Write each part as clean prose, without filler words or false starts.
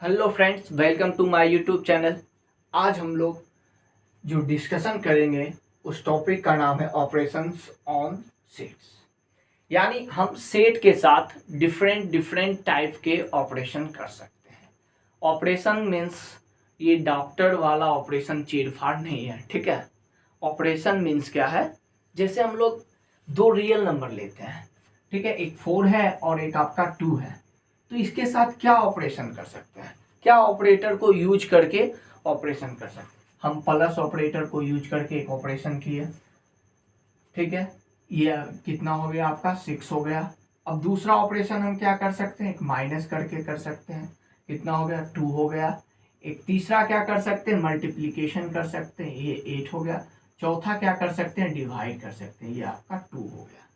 Hello friends, welcome to my YouTube channel. आज हम लोग जो डिस्कशन करेंगे उस टॉपिक का नाम है ऑपरेशंस ऑन सेट्स। यानी हम सेट के साथ डिफरेंट डिफरेंट टाइप के ऑपरेशन कर सकते हैं। ऑपरेशन मीन्स ये डॉक्टर वाला ऑपरेशन चीरफाड़ नहीं है, ठीक है। ऑपरेशन मीन्स क्या है, जैसे हम लोग दो रियल नंबर लेते हैं, ठीक है, एक 4 है और एक आपका 2 है, तो इसके साथ क्या ऑपरेशन कर सकते हैं, क्या ऑपरेटर को यूज करके ऑपरेशन कर सकते हैं। हम प्लस ऑपरेटर को यूज करके एक ऑपरेशन किए, ठीक है, ये कितना हो गया आपका 6 हो गया। अब दूसरा ऑपरेशन हम क्या कर सकते हैं, एक माइनस करके कर सकते हैं, कितना हो गया 2 हो गया। एक तीसरा क्या कर सकते हैं, मल्टीप्लीकेशन कर सकते हैं, ये 8 हो गया। चौथा क्या कर सकते हैं, डिवाइड कर सकते हैं, ये आपका 2 हो गया।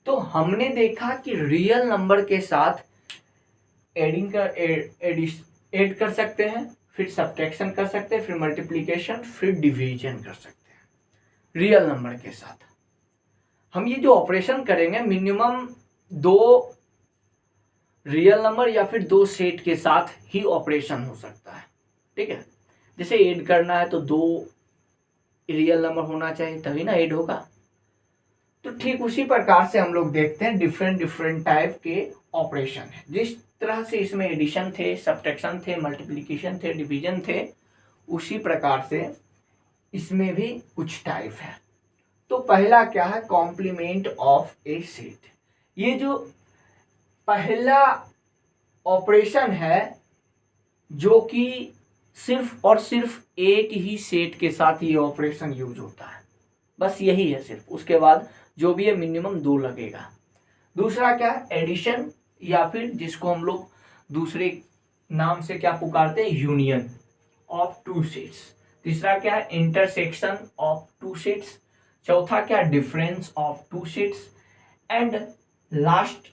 तो हमने देखा कि रियल नंबर के साथ एडिंग कर एड कर सकते हैं, फिर सब्ट्रैक्शन कर सकते हैं, फिर मल्टीप्लिकेशन, फिर डिवीजन कर सकते हैं रियल नंबर के साथ। हम ये जो ऑपरेशन करेंगे मिनिमम दो रियल नंबर या फिर दो सेट के साथ ही ऑपरेशन हो सकता है, ठीक है। जैसे ऐड करना है तो दो रियल नंबर होना चाहिए तभी ना ऐड होगा। तो ठीक उसी प्रकार से हम लोग देखते हैं डिफरेंट डिफरेंट टाइप के ऑपरेशन है। जिस तरह से इसमें एडिशन थे, सब्ट्रैक्शन थे, मल्टीप्लिकेशन थे, डिवीजन थे, उसी प्रकार से इसमें भी कुछ टाइप है। तो पहला क्या है, कॉम्प्लीमेंट ऑफ ए सेट। ये जो पहला ऑपरेशन है जो कि सिर्फ और सिर्फ एक ही सेट के साथ ये ऑपरेशन यूज होता है, बस यही है सिर्फ। उसके बाद जो भी है मिनिमम 2 लगेगा। दूसरा क्या है, एडिशन, या फिर जिसको हम लोग दूसरे नाम से क्या पुकारते हैं, यूनियन ऑफ टू सेट्स। तीसरा क्या है, इंटरसेक्शन ऑफ टू सेट्स। चौथा क्या, difference of two sets. And last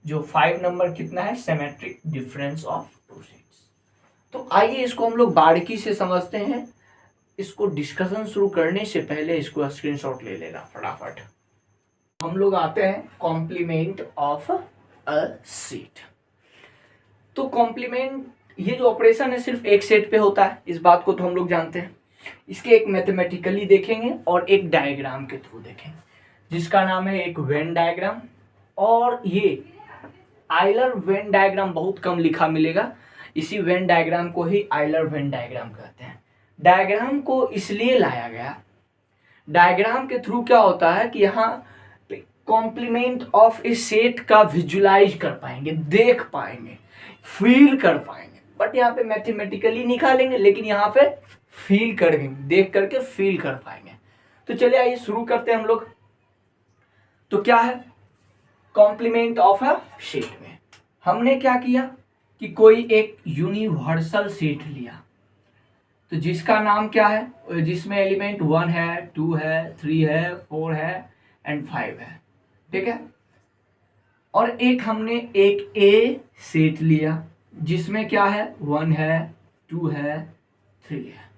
जो 5 नंबर कितना है, symmetric difference of two sets. तो आइए इसको हम लोग बारीकी से समझते हैं। इसको डिस्कशन शुरू करने से पहले इसको स्क्रीनशॉट ले लेना फटाफट। हम लोग आते हैं कॉम्प्लीमेंट ऑफ अ सेट। तो कॉम्प्लीमेंट ये जो ऑपरेशन है सिर्फ एक सेट पे होता है, इस बात को तो हम लोग जानते हैं। इसके एक मैथमेटिकली देखेंगे और एक डायग्राम के थ्रू देखेंगे, जिसका नाम है एक वेन डायग्राम। और ये आइलर वेन डायग्राम बहुत कम लिखा मिलेगा, इसी वेन डायग्राम को ही आइलर वेन डायग्राम कहते हैं। डायग्राम को इसलिए लाया गया, डायग्राम के थ्रू क्या होता है कि यहाँ कॉम्प्लीमेंट ऑफ ए सेट का विजुलाइज कर पाएंगे, देख पाएंगे, फील कर पाएंगे। बट यहाँ पे मैथमेटिकली निकालेंगे, लेकिन यहाँ पे फील करेंगे, देख करके फील कर पाएंगे। तो चलिए आइए शुरू करते हैं हम लोग। तो क्या है कॉम्प्लीमेंट ऑफ अ सेट में, हमने क्या किया कि कोई एक यूनिवर्सल सेट लिया, तो जिसका नाम क्या है, जिसमें एलिमेंट 1 है, 2 है, 3 है, 4 है एंड 5 है, ठीक है। और एक हमने एक ए सेट लिया जिसमें क्या है, 1 है, 2 है, 3 है।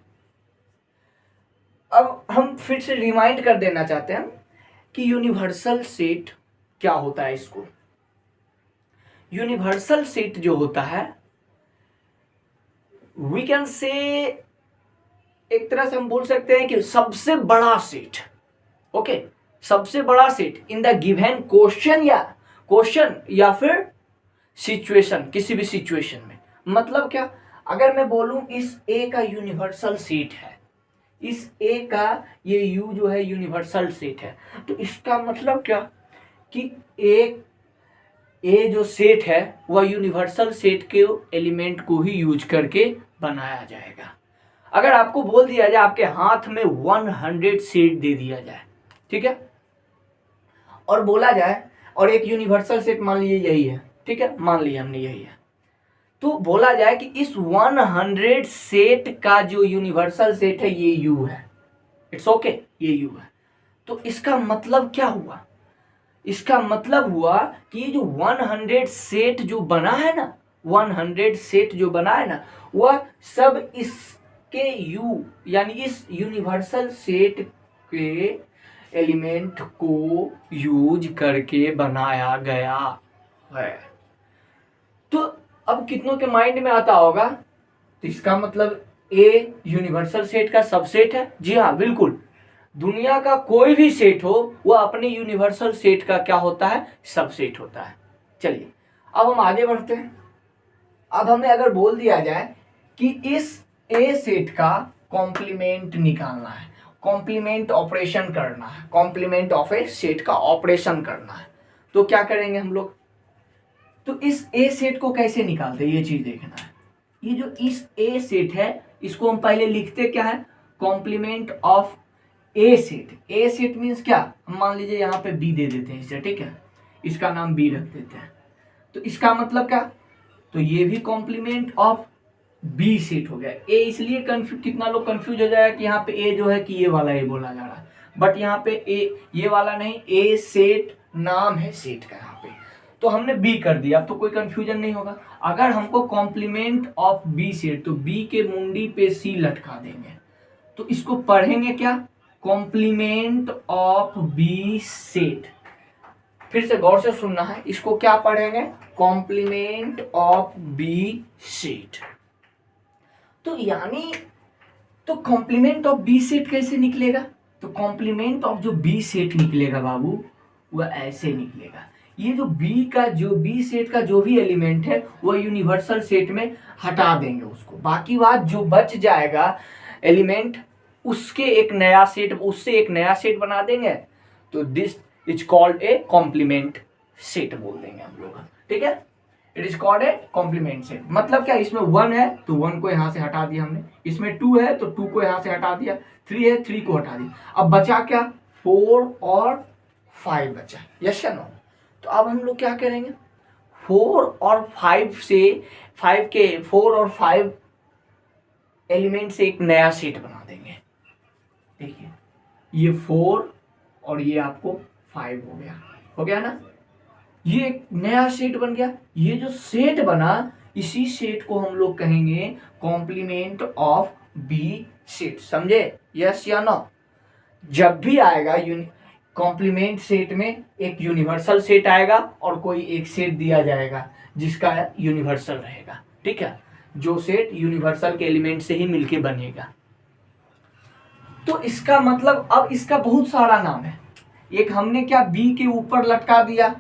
अब हम फिर से रिमाइंड कर देना चाहते हैं कि यूनिवर्सल सेट क्या होता है। इसको यूनिवर्सल सेट जो होता है, वी कैन से, एक तरह से हम बोल सकते हैं कि सबसे बड़ा सेट, ओके, सबसे बड़ा set in the given question या फिर सिचुएशन, किसी भी सिचुएशन में। मतलब क्या, अगर मैं बोलूं इस ए का यूनिवर्सल सेट है, इस ए का ये यू जो है यूनिवर्सल सेट है, तो इसका मतलब क्या कि ए जो सेट है वह यूनिवर्सल सेट के एलिमेंट को ही यूज करके बनाया जाएगा। अगर आपको बोल दिया जाए, आपके हाथ में 100 सेट दे दिया जाए, ठीक है, और बोला जाए, और एक यूनिवर्सल सेट मान लीजिए यही है, ठीक है, मान लिया हमने यही है, तो बोला जाए कि इस 100 सेट का जो यूनिवर्सल सेट है ये यू है, इट्स ओके, ये यू है। तो इसका मतलब क्या हुआ, इसका मतलब हुआ कि जो 100 सेट जो बना है ना, 100 सेट जो बना है ना, वह सब इसके यू यानी इस यूनिवर्सल सेट के एलिमेंट को यूज करके बनाया गया है। तो अब कितनों के माइंड में आता होगा, तो इसका मतलब ए यूनिवर्सल सेट का सबसेट है। जी हाँ बिल्कुल, दुनिया का कोई भी सेट हो वह अपने यूनिवर्सल सेट का क्या होता है, सबसेट होता है। चलिए अब हम आगे बढ़ते हैं। अब हमें अगर बोल दिया जाए कि इस ए सेट का कॉम्प्लीमेंट निकालना है, कॉम्प्लीमेंट ऑपरेशन करना है, कॉम्प्लीमेंट ऑफ ए सेट का ऑपरेशन करना है, तो क्या करेंगे हम लोग, तो इस ए सेट को कैसे निकालते हैं ये चीज देखना है। ये जो इस ए सेट है इसको हम पहले लिखते क्या है, complement of A set. A set means क्या, हम मान लीजिए यहाँ पे बी दे देते हैं इसे, ठीक है, इसका नाम बी रख देते हैं। तो इसका मतलब क्या, तो ये भी कॉम्प्लीमेंट ऑफ बी सेट हो गया। ए इसलिए कंफ्यूज, कितना लोग कंफ्यूज हो जाएगा कि यहाँ पे ए जो है कि ये वाला ए बोला जा रहा है, बट यहाँ पे ए ये वाला नहीं, ए सेट नाम है सेट का यहाँ पे, तो हमने बी कर दिया, अब तो कोई कंफ्यूजन नहीं होगा। अगर हमको कॉम्प्लीमेंट ऑफ बी सेट, तो बी के मुंडी पे सी लटका देंगे, तो इसको पढ़ेंगे क्या, कॉम्प्लीमेंट ऑफ बी सेट। फिर से गौर से सुनना है, इसको क्या पढ़ेंगे, कॉम्प्लीमेंट ऑफ बी सेट। तो यानी तो कॉम्प्लीमेंट ऑफ बी सेट कैसे निकलेगा, तो कॉम्प्लीमेंट ऑफ जो बी सेट निकलेगा बाबू वह ऐसे निकलेगा, ये जो बी सेट का जो भी एलिमेंट है वह यूनिवर्सल सेट में हटा देंगे उसको, बाकी बात जो बच जाएगा एलिमेंट उसके एक नया सेट, उससे एक नया सेट बना देंगे, तो this is called a complement set बोल देंगे हम लोग, ठीक है। It is called a complement set. मतलब क्या, इसमें 1 है तो 1 को यहां से हटा दिया हमने, इसमें 2 है तो 2 को यहां से हटा दिया, 3 है 3 को हटा दिया, अब बचा क्या, 4 और 5 बचा, यस या नो। तो अब हम लोग क्या करेंगे, 4 और 5 से 5 के 4 और 5 एलिमेंट से एक नया सेट बना देंगे। देखिए ये 4 और ये आपको 5 हो गया ना, ये एक नया सेट बन गया। ये जो सेट बना इसी सेट को हम लोग कहेंगे कॉम्प्लीमेंट ऑफ बी सेट, समझे, यस या नो। जब भी आएगा कॉम्प्लीमेंट सेट में एक यूनिवर्सल सेट आएगा और कोई एक सेट दिया जाएगा जिसका यूनिवर्सल रहेगा, ठीक है, जो सेट यूनिवर्सल के एलिमेंट से ही मिलके बनेगा। तो इसका मतलब अब इसका बहुत सारा नाम है। एक हमने क्या बी के ऊपर लटका दिया,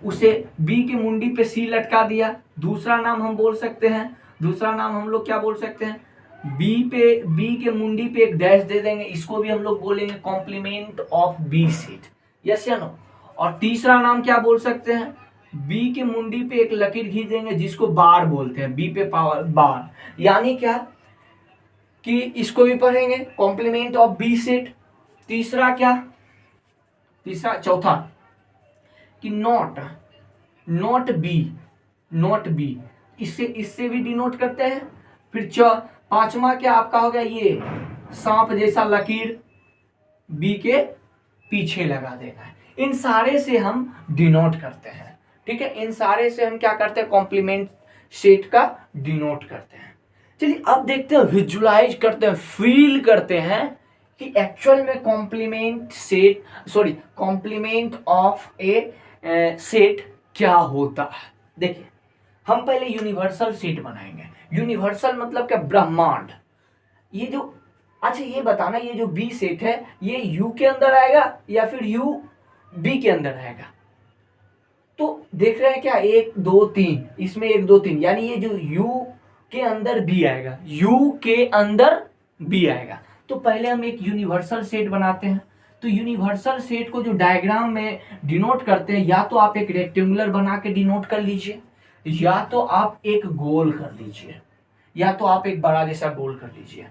उसे बी के मुंडी पे सी लटका दिया। दूसरा नाम हम बोल सकते हैं, दूसरा नाम हम लोग क्या बोल सकते हैं, बी के मुंडी पे एक डैश दे देंगे, इसको भी हम लोग बोलेंगे complement of B set, yes या नो। और तीसरा नाम क्या बोल सकते हैं, बी के मुंडी पे एक लकीर खींच देंगे जिसको बार बोलते हैं, बी पे पावर बार, यानी क्या कि इसको भी पढ़ेंगे कॉम्प्लीमेंट ऑफ बी सेट। तीसरा क्या, चौथा कि नॉट बी, इससे भी डिनोट करते हैं। फिर पांचवा क्या आपका हो गया, ये सांप जैसा लकीर बी के पीछे लगा देना है। इन सारे से हम डिनोट करते हैं, ठीक है, इन सारे से हम क्या करते हैं, कॉम्प्लीमेंट सेट का डिनोट करते हैं। चलिए अब देखते हैं, विजुलाइज करते हैं, फील करते हैं कि एक्चुअल में कॉम्प्लीमेंट ऑफ ए सेट क्या होता है। देखिए हम पहले यूनिवर्सल सेट बनाएंगे। यूनिवर्सल मतलब क्या, ब्रह्मांड। ये जो, अच्छा ये बताना, ये जो बी सेट है ये यू के अंदर आएगा या फिर यू बी के अंदर आएगा, तो देख रहे हैं क्या, 1 2 3, इसमें 1 2 3, यानी ये जो यू के अंदर बी आएगा, यू के अंदर बी आएगा। तो पहले हम एक यूनिवर्सल सेट बनाते हैं। तो यूनिवर्सल सेट को जो डायग्राम में डिनोट करते हैं, या तो आप एक रेक्टेंगुलर बना के डिनोट कर लीजिए, या तो आप एक गोल कर लीजिए, या तो आप एक बड़ा जैसा गोल कर लीजिए।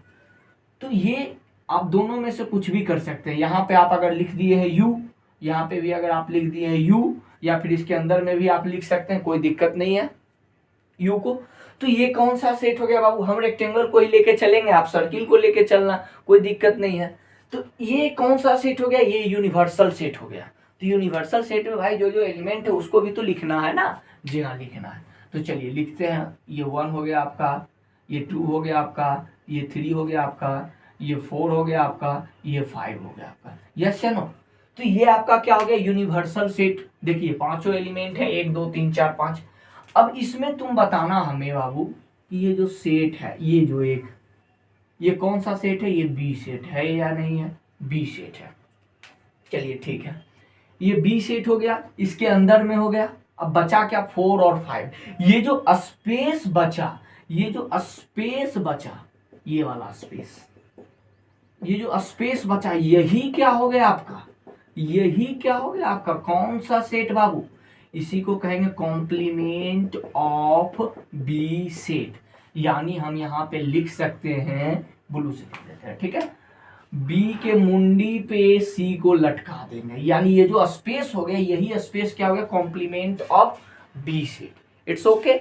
तो ये आप दोनों में से कुछ भी कर सकते हैं। यहाँ पे आप अगर लिख दिए हैं यू, यहाँ पे भी अगर आप लिख दिए हैं यू, या फिर इसके अंदर में भी आप लिख सकते हैं, कोई दिक्कत नहीं है यू को। तो ये कौन सा सेट हो गया बाबू, हम रेक्टेंगल को ही लेके चलेंगे, आप सर्किल को लेके चलना, कोई दिक्कत नहीं है। तो ये कौन सा सेट हो गया, ये यूनिवर्सल सेट हो गया। तो यूनिवर्सल सेट में भाई जो जो एलिमेंट है उसको भी तो लिखना है ना, जी हाँ लिखना है। तो चलिए लिखते हैं, ये 1 हो गया आपका, ये 2 हो गया आपका, ये 3 हो गया आपका, ये 4 हो गया आपका, ये 5 हो गया आपका, यस या नो। तो ये आपका क्या हो गया, यूनिवर्सल सेट। देखिए पांचों एलिमेंट है, 1 2 3 4 5। अब इसमें तुम बताना हमें बाबू कि ये जो सेट है, ये जो एक, ये कौन सा सेट है, ये बी सेट है या नहीं है, बी सेट है। चलिए ठीक है, ये बी सेट हो गया, इसके अंदर में हो गया। अब बचा क्या, 4 और 5। ये जो स्पेस बचा, ये जो स्पेस बचा, ये वाला स्पेस, ये जो स्पेस बचा, यही क्या हो गया आपका, यही क्या हो गया आपका कौन सा सेट बाबू, इसी को कहेंगे कॉम्प्लीमेंट ऑफ बी सेट। यानी हम यहाँ पे लिख सकते हैं, ब्लू से लिख देते हैं, ठीक है, बी के मुंडी पे सी को लटका देंगे, यानी ये जो स्पेस हो गया, यही स्पेस क्या हो गया, complement of B set. It's okay,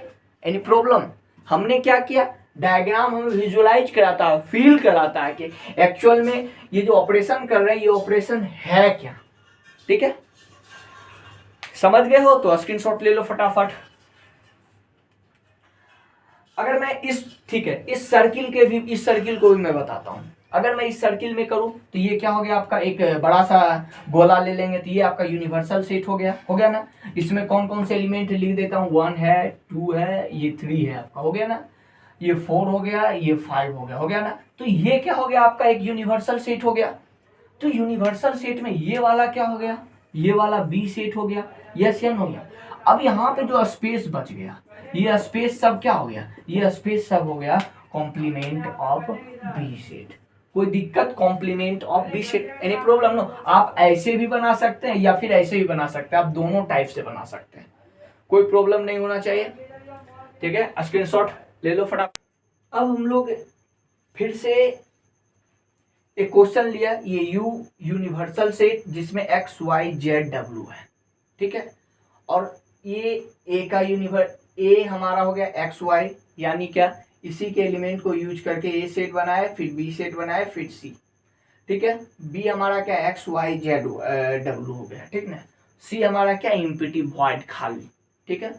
any problem. हमने क्या किया, डायग्राम हमें विजुअलाइज कराता है, फील कराता है कि एक्चुअल में ये जो ऑपरेशन कर रहे हैं, ये ऑपरेशन है क्या। ठीक है, समझ गए हो तो स्क्रीनशॉट ले लो फटाफट। अगर मैं इस, ठीक है, इस सर्किल के भी, इस सर्किल को भी मैं बताता हूं। अगर मैं इस सर्किल में करूं तो ये क्या हो गया आपका, एक बड़ा सा गोला ले लेंगे तो ये आपका यूनिवर्सल सेट हो गया ना। इसमें कौन कौन से एलिमेंट लिख देता हूं, 1 है, 2 है, ये 3 है आपका, हो गया ना। ये 4 हो गया, ये 5 हो गया ना। तो ये क्या हो गया आपका, एक यूनिवर्सल सेट हो गया। तो यूनिवर्सल सेट में ये वाला क्या हो गया, ये वाला बी सेट हो गया, यस या नो। अब यहाँ पे जो स्पेस बच गया, ये स्पेस सब क्या हो गया, ये स्पेस सब हो गया कॉम्प्लीमेंट ऑफ बी सेट। कोई दिक्कत, complement of B set, any problem no. आप ऐसे भी बना सकते हैं या फिर ऐसे भी बना सकते हैं, आप दोनों टाइप से बना सकते हैं, कोई प्रॉब्लम नहीं होना चाहिए। ठीक है, स्क्रीनशॉट ले लो फटाफट। अब हम लोग फिर से एक क्वेश्चन लिया, ये यूनिवर्सल सेट जिसमें एक्स वाई जेड डब्ल्यू है, ठीक है। और ये ए का ए हमारा हो गया एक्स वाई, यानी क्या, इसी के एलिमेंट को यूज करके ए सेट बनाए, फिर बी सेट बनाए, फिर सी, ठीक है। बी हमारा क्या, एक्स वाई जेड डब्ल्यू हो गया, ठीक ना। सी हमारा क्या, एम्प्टी वॉइड, खाली, ठीक है।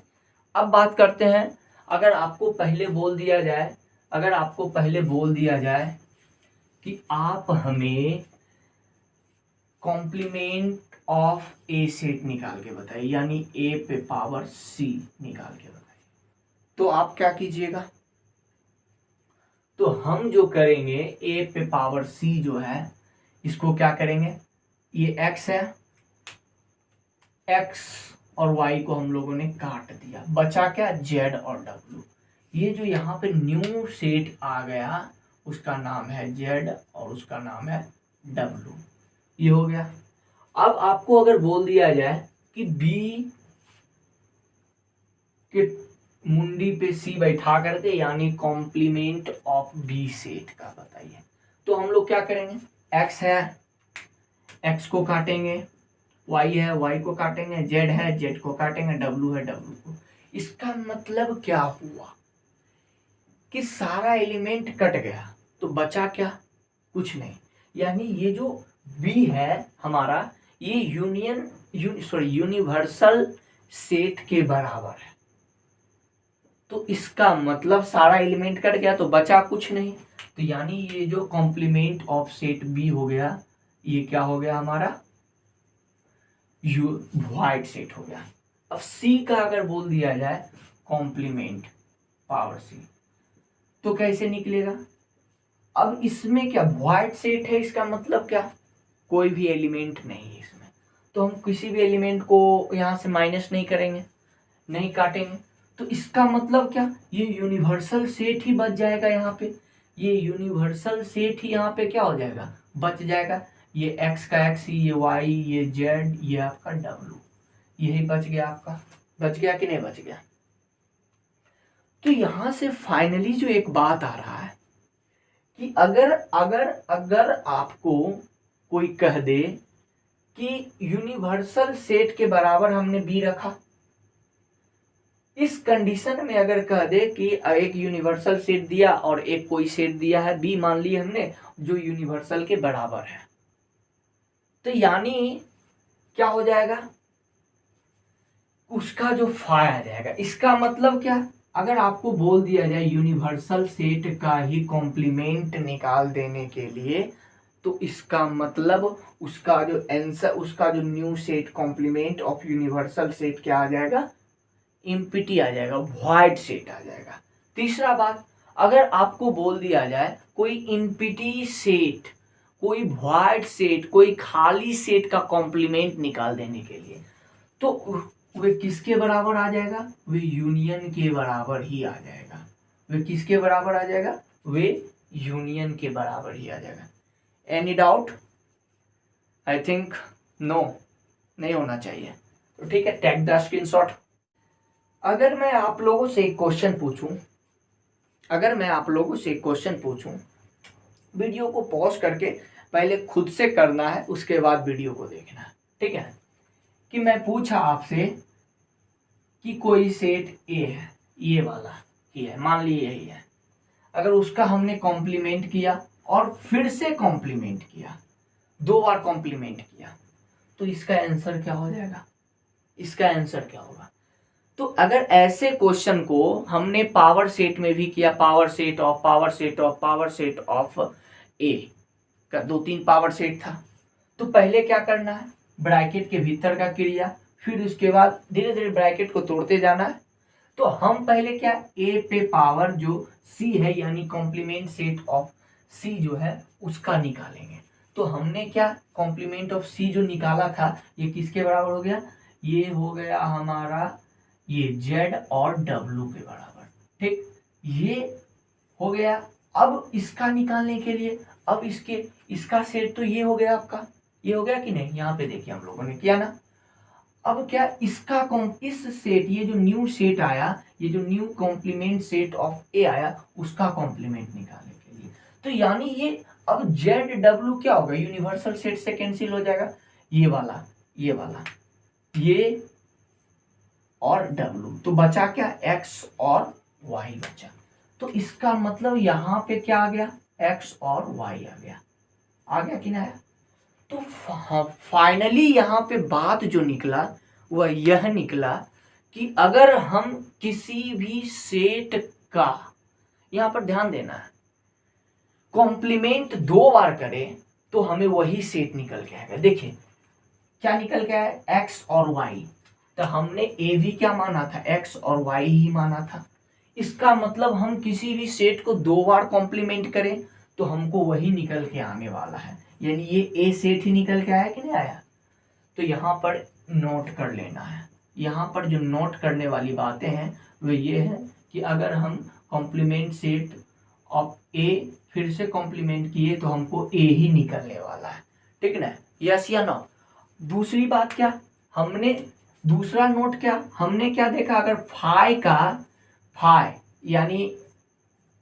अब बात करते हैं, अगर आपको पहले बोल दिया जाए, अगर आपको पहले बोल दिया जाए कि आप हमें कॉम्प्लीमेंट ऑफ ए सेट निकाल के बताइए, यानी ए पे पावर सी निकाल के बताइए, तो आप क्या कीजिएगा। तो हम जो करेंगे, ए पे पावर सी जो है, इसको क्या करेंगे, ये एक्स है, एक्स और वाई को हम लोगों ने काट दिया, बचा क्या, जेड और डब्ल्यू। ये जो यहाँ पे न्यू सेट आ गया, उसका नाम है जेड और उसका नाम है डब्ल्यू, ये हो गया। अब आपको अगर बोल दिया जाए कि बी के मुंडी पे सी बैठा करके, यानी कॉम्प्लीमेंट ऑफ बी सेट का बताइए, तो हम लोग क्या करेंगे, एक्स है, एक्स को काटेंगे, वाई है, वाई को काटेंगे, जेड है, जेड को काटेंगे, डब्ल्यू है, डब्ल्यू को। इसका मतलब क्या हुआ कि सारा एलिमेंट कट गया, तो बचा क्या, कुछ नहीं। यानी ये जो बी है हमारा, ये यूनिवर्सल सेट के बराबर है। तो इसका मतलब सारा एलिमेंट कट गया तो बचा कुछ नहीं। तो यानी ये जो कॉम्प्लीमेंट ऑफ सेट बी हो गया, ये क्या हो गया हमारा, वॉइड सेट हो गया। अब सी का अगर बोल दिया जाए कॉम्प्लीमेंट पावर सी, तो कैसे निकलेगा। अब इसमें क्या, वॉइड सेट है, इसका मतलब क्या, कोई भी एलिमेंट नहीं है इसमें, तो हम किसी भी एलिमेंट को यहाँ से माइनस नहीं करेंगे, नहीं काटेंगे। तो इसका मतलब क्या, ये यूनिवर्सल सेट ही बच जाएगा यहाँ पे, ये यूनिवर्सल सेट ही यहाँ पे क्या हो जाएगा, बच जाएगा। ये एक्स का एक्स, ये वाई, ये जेड, ये आपका डब्ल्यू, यही बच गया आपका, बच गया कि नहीं बच गया। तो यहां से फाइनली जो एक बात आ रहा है कि अगर अगर अगर आपको कोई कह दे कि यूनिवर्सल सेट के बराबर हमने बी रखा, इस कंडीशन में अगर कह दे कि एक यूनिवर्सल सेट दिया और एक कोई सेट दिया है बी, मान ली हमने, जो यूनिवर्सल के बराबर है, तो यानी क्या हो जाएगा, उसका जो फाई आ जाएगा। इसका मतलब क्या, अगर आपको बोल दिया जाए यूनिवर्सल सेट का ही कॉम्प्लीमेंट निकाल देने के लिए, तो इसका मतलब उसका जो आंसर, उसका जो new set complement of universal set क्या आ जाएगा, इम्पिटी आ जाएगा, वॉइड सेट आ जाएगा। तीसरा बात, अगर आपको बोल दिया जाए कोई इम्पिटी सेट, कोई वॉइड सेट, कोई खाली सेट का कॉम्प्लीमेंट निकाल देने के लिए, तो वे किसके बराबर आ जाएगा? वे यूनियन के बराबर ही आ जाएगा। वे किसके बराबर आ जाएगा? वे यूनियन के बराबर ही आ जाएगा। Any doubt? I think no, नहीं होना चाहिए। तो ठीक है, टेक द स्क्रीनशॉट। अगर मैं आप लोगों से एक क्वेश्चन पूछूं, वीडियो को पॉज करके पहले खुद से करना है, उसके बाद वीडियो को देखना है, ठीक है? कि मैं पूछा आपसे कि कोई सेट ए है, ये वाला ही है, मान लीजिए यही है, अगर उसका हमने कॉम्प्लीमेंट किया और फिर से कॉम्प्लीमेंट किया, 2 बार कॉम्प्लीमेंट किया, तो इसका आंसर क्या हो जाएगा? इसका आंसर क्या होगा? तो अगर ऐसे क्वेश्चन को हमने पावर सेट में भी किया, पावर सेट ऑफ ए का 2-3 पावर सेट था, तो पहले क्या करना है? ब्रैकेट के भीतर का क्रिया, फिर उसके बाद धीरे धीरे ब्रैकेट को तोड़ते जाना है। तो हम पहले क्या, ए पे पावर जो सी है, यानी कॉम्प्लीमेंट सेट ऑफ सी जो है उसका निकालेंगे। तो हमने क्या, कॉम्प्लीमेंट ऑफ सी जो निकाला था, ये किसके बराबर हो गया? ये हो गया हमारा ये जेड और डब्लू के बराबर, ठीक? ये हो गया। अब इसका निकालने के लिए, अब इसका सेट तो ये हो गया आपका, ये हो गया कि नहीं? यहाँ पे देखिए हम लोगों ने किया ना। अब क्या, इसका इस सेट, ये जो न्यू सेट आया, ये जो न्यू कॉम्प्लीमेंट सेट ऑफ ए आया, उसका कॉम्प्लीमेंट निकालने के लिए, तो यानी ये अब जेड डब्लू क्या होगा? यूनिवर्सल सेट से कैंसिल हो जाएगा, ये वाला ये और डब्लू, तो बचा क्या? एक्स और वाई बचा। तो इसका मतलब यहाँ पे क्या आ गया? एक्स और वाई आ गया कि नहीं आया? तो फाइनली यहाँ पे बात जो निकला वह यह निकला कि अगर हम किसी भी सेट का, यहाँ पर ध्यान देना है, कॉम्प्लीमेंट 2 बार करें तो हमें वही सेट निकल के आएगा। देखिए क्या निकल के आया? एक्स और वाई। तो हमने ए भी क्या माना था? एक्स और वाई ही माना था। इसका मतलब हम किसी भी सेट को 2 बार कॉम्प्लीमेंट करें तो हमको वही निकल के आने वाला है, यानी ये ए सेट ही निकल के आया कि नहीं आया? तो यहाँ पर नोट कर लेना है। यहाँ पर जो नोट करने वाली बातें हैं वो ये है कि अगर हम कॉम्प्लीमेंट सेट ऑफ ए फिर से कॉम्प्लीमेंट किए तो हमको ए ही निकलने वाला है, ठीक ना? यस या नो? दूसरी बात क्या, हमने दूसरा नोट क्या, हमने क्या देखा? अगर फाई यानी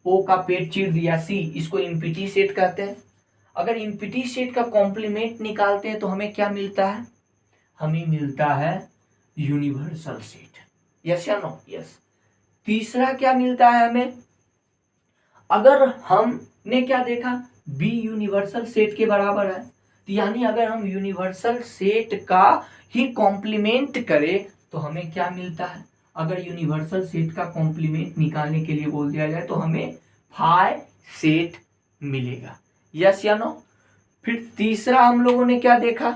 ओ का पेट चीर दिया सी, इसको इम्पिटी सेट कहते हैं। अगर इम्पिटी सेट का कॉम्प्लीमेंट निकालते हैं तो हमें क्या मिलता है? हमें मिलता है यूनिवर्सल सेट। यस या नो? यस। तीसरा क्या मिलता है हमें? अगर हमने क्या देखा, बी यूनिवर्सल सेट के बराबर है, तो यानी अगर हम यूनिवर्सल सेट का ही कॉम्प्लीमेंट करें तो हमें क्या मिलता है? अगर यूनिवर्सल सेट का कॉम्प्लीमेंट निकालने के लिए बोल दिया जाए तो हमें फाई सेट मिलेगा। यस या नो? फिर तीसरा हम लोगों ने क्या देखा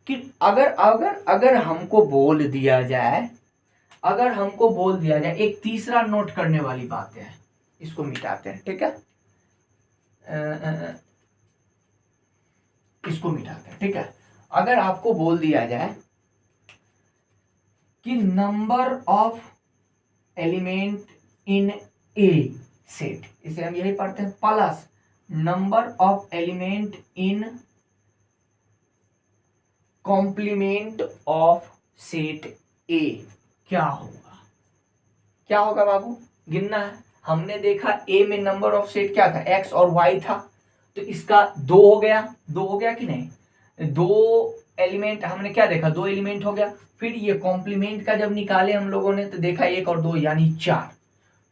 कि अगर हमको बोल दिया जाए, एक तीसरा नोट करने वाली बात है, इसको मिटाते हैं, ठीक है? इसको मिटाते हैं, ठीक है? अगर आपको बोल दिया जाए कि number of element in A set, इसे हम यही पढ़ते हैं, plus number of element in complement of set A, क्या होगा बाबू? गिनना है। हमने देखा ए में नंबर ऑफ सेट क्या था? एक्स और वाई था, तो इसका 2 हो गया कि नहीं? 2 एलिमेंट हमने क्या देखा? 2 एलिमेंट हो गया। फिर ये कॉम्प्लीमेंट का जब निकाले हम लोगों ने तो देखा 1 और 2 यानी 4,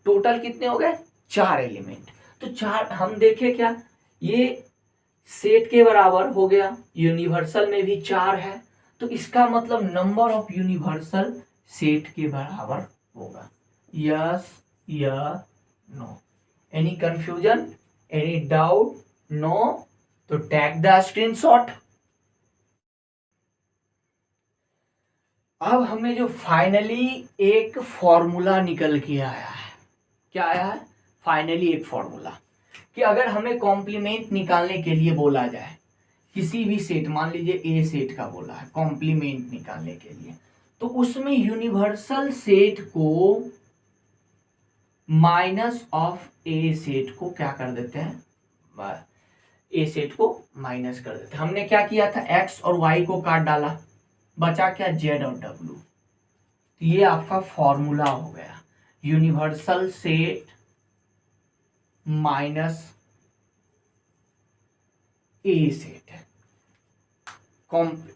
टोटल कितने हो गए? 4 एलिमेंट। तो 4 हम देखे क्या, ये सेट के बराबर हो गया, यूनिवर्सल में भी 4 है, तो इसका मतलब नंबर ऑफ यूनिवर्सल सेट के बराबर होगा। यस या no? Any confusion, any doubt? No? तो टेक द स्क्रीनशॉट। अब हमें जो फाइनली एक फॉर्मूला निकल के आया है, क्या आया है? फाइनली एक फॉर्मूला कि अगर हमें कॉम्प्लीमेंट निकालने के लिए बोला जाए किसी भी सेट, मान लीजिए ए सेट का बोला है कॉम्प्लीमेंट निकालने के लिए, तो उसमें यूनिवर्सल सेट को माइनस ऑफ ए सेट को क्या कर देते हैं, ए सेट को माइनस कर देते हैं। हमने क्या किया था, एक्स और वाई को काट डाला, बचा क्या, जेड और डब्ल्यू। तो ये आपका फॉर्मूला हो गया, यूनिवर्सल सेट माइनस ए सेट है।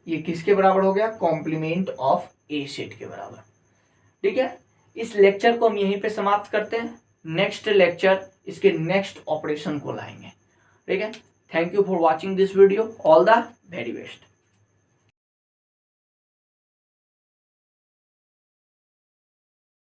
ये किसके बराबर हो गया, कॉम्प्लीमेंट ऑफ ए सेट के बराबर। ठीक है, इस लेक्चर को हम यहीं पे समाप्त करते हैं। नेक्स्ट लेक्चर इसके नेक्स्ट ऑपरेशन को लाएंगे। ठीक है, thank you for watching this video, all the very best.